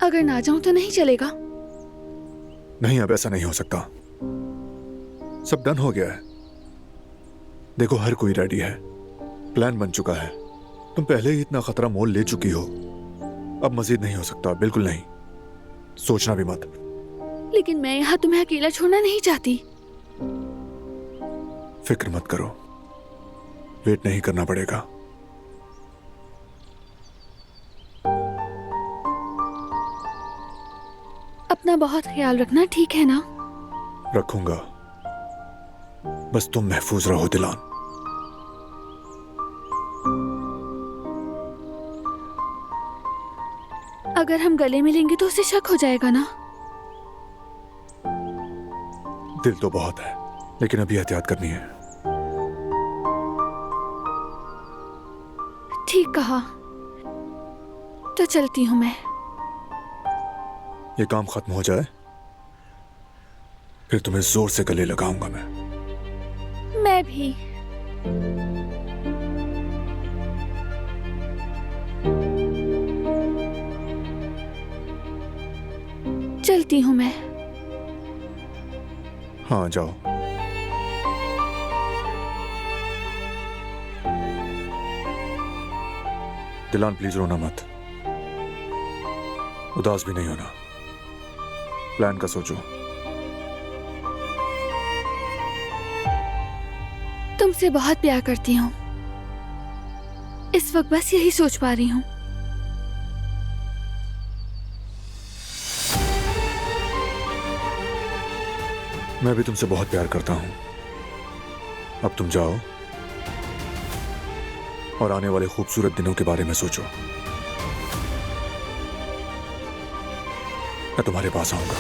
अगर ना जाऊं तो नहीं चलेगा? नहीं, अब ऐसा नहीं हो सकता। सब डन हो गया है। देखो, हर कोई रेडी है, प्लान बन चुका है। तुम पहले ही इतना खतरा मोल ले चुकी हो, अब मजीद नहीं हो सकता, बिल्कुल नहीं। सोचना भी मत। लेकिन मैं यहाँ तुम्हें अकेला छोड़ना नहीं चाहती। फिक्र मत करो, वेट नहीं करना पड़ेगा। अपना बहुत ख्याल रखना, ठीक है ना? रखूंगा, बस तुम महफूज रहो दिलान। अगर हम गले मिलेंगे तो उसे शक हो जाएगा ना? दिल तो बहुत है, लेकिन अभी एहतियात करनी है। ठीक कहा, तो चलती हूँ मैं। ये काम खत्म हो जाए, फिर तुम्हें जोर से गले लगाऊंगा मैं। मैं भी। चलती हूँ मैं। हाँ, जाओ। दिलान, प्लीज रोना मत, उदास भी नहीं होना। प्लान का सोचो। तुमसे बहुत प्यार करती हूँ, इस वक्त बस यही सोच पा रही हूँ। मैं भी तुमसे बहुत प्यार करता हूं। अब तुम जाओ और आने वाले खूबसूरत दिनों के बारे में सोचो। मैं तुम्हारे पास आऊंगा।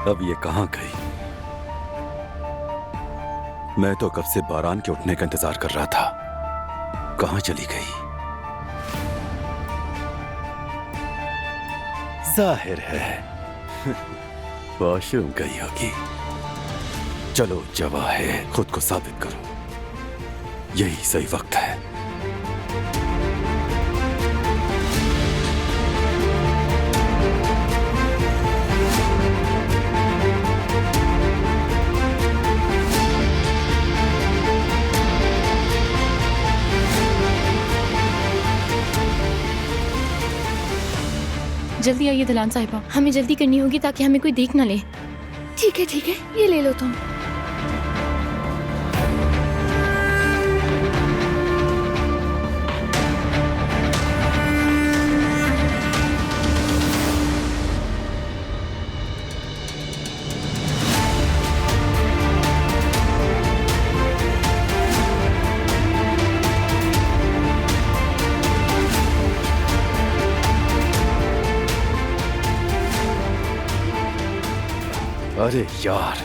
अब ये कहां गई? मैं तो कब से बारान के उठने का इंतजार कर रहा था। कहां चली गई? जाहिर है वॉशरूम गई होगी। चलो, जवा है, खुद को साबित करो। यही सही वक्त है। जल्दी आइए दिलान साहिबा, हमें जल्दी करनी होगी ताकि हमें कोई देख ना ले। ठीक है, ये ले लो तुम। अरे यार,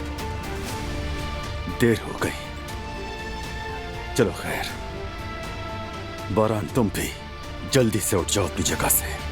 देर हो गई। चलो खैर, बारान तुम भी जल्दी से उठ जाओ अपनी जगह से।